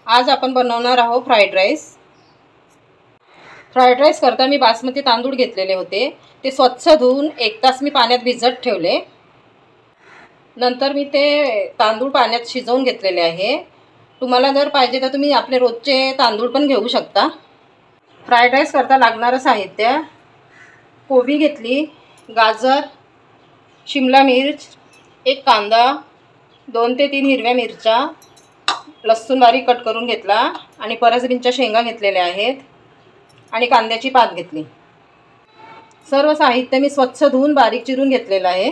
आज आपण बनवणार आहोत फ्राईड राईस। फ्राईड राईस करता मी बासमती तांदूळ घेतलेले होते, ते स्वच्छ धुवून 1 तास मी पाण्यात भिजत ठेवले। नंतर मी ते तांदूळ पाण्यात शिजवून घेतलेले आहे। तुम्हाला जर पाहिजे तर तुम्ही आपले रोजचे तांदूळ पण घेऊ शकता। फ्राईड राईस करता लागणारे साहित्य: कोबी घेतली, गाजर, शिमला मिर्च, 1 कांदा, 2 ते 3 हिरव्या मिरच्या, लसूण बारीक कट करून घेतला आणि परसबीनच्या शेंगा घेतलेल्या आहेत आणि कांद्याची पात घेतली। सर्व साहित्य मी स्वच्छ धुवून बारीक चिरून घेतलेलं आहे।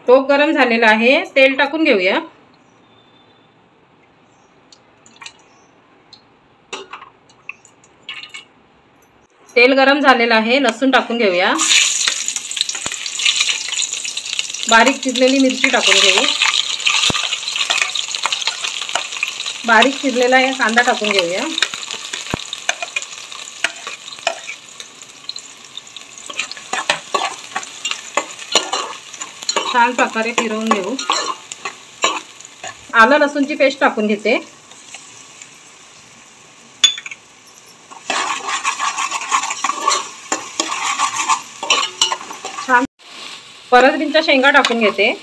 टोप गरम झालेला आहे, तेल टाकून घेऊया। तेल गरम झालेलं आहे, लसूण टाकून घेऊया। बारीक चिरलेली मिरची टाकून घेऊ। बारीक चिरलेला कांदा टाकून घेऊया। छान प्रकारे फिरवून घेऊ। आलं लसूणची पेस्ट टाकून घेते। छान परसबीनच्या शेंगा टाकून घेते।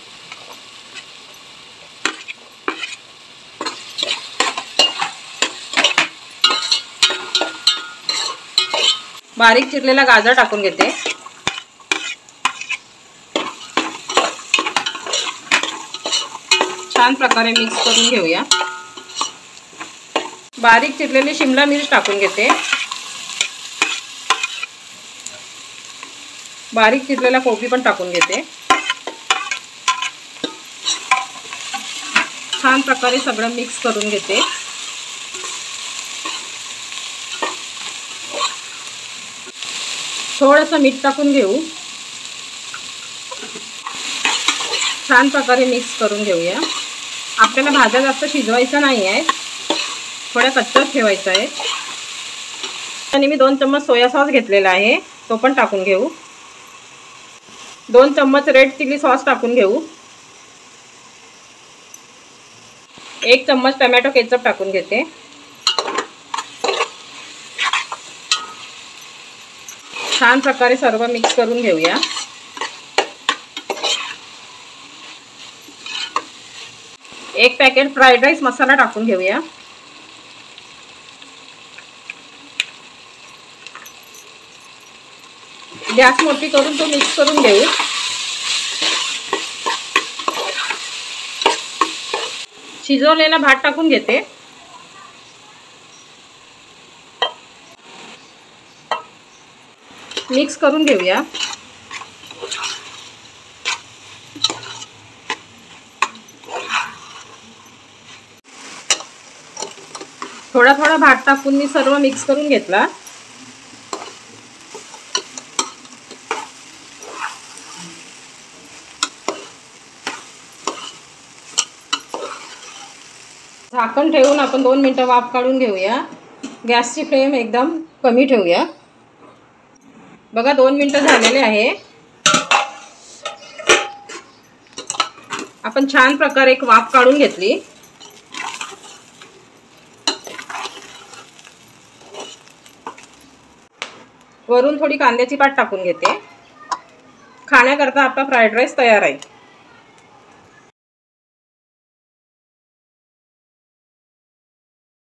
बारीक चिरलेला गाजर टाकून घेते। छान प्रकारे मिक्स करून घेऊया। बारीक चिरलेली शिमला मिर्च टाकून घेते। बारीक चिरलेला कोबी पण टाकून घेते। छान प्रकारे सगळं मिक्स करून घेते। थोडंसं मीठ टाकून घेऊ। छान प्रकारे मिक्स करून घेऊया। आपल्याला भाज्या जास्त शिजवायच्या नाही आहेत, थोड्या कच्चाच ठेवायचा आहे। आणि मी 2 चम्मच सोया सॉस घेतलेला आहे, तो पण टाकून घेऊ। 2 चम्मच रेड चिली सॉस टाकून घेऊ। 1 चम्मच टोमॅटो केचप टाकून घेते। छान प्रकारे सर्व मिक्स करून घेऊया। एक पॅकेट फ्राईड राईस मसाला टाकून घेऊया। गॅस मोठी करून तो मिक्स करून घेऊ। शिजवलेला भात टाकून घेते। मिक्स करून घेऊया। थोडा थोडा भात टाकून मी सर्व मिक्स करून घेतला। झाकण ठेवून आपण 2 मिनिटं वाफ काढून घेऊया। गॅसची फ्लेम एकदम कमी ठेवूया। बघा 2 मिनिटं झालेले आहे। आपण छान प्रकारे एक वाफ काढून घेतली। वरून थोडी कांद्याची पात टाकून घेते। खाण्याकरता आपला फ्राईड राईस तयार आहे।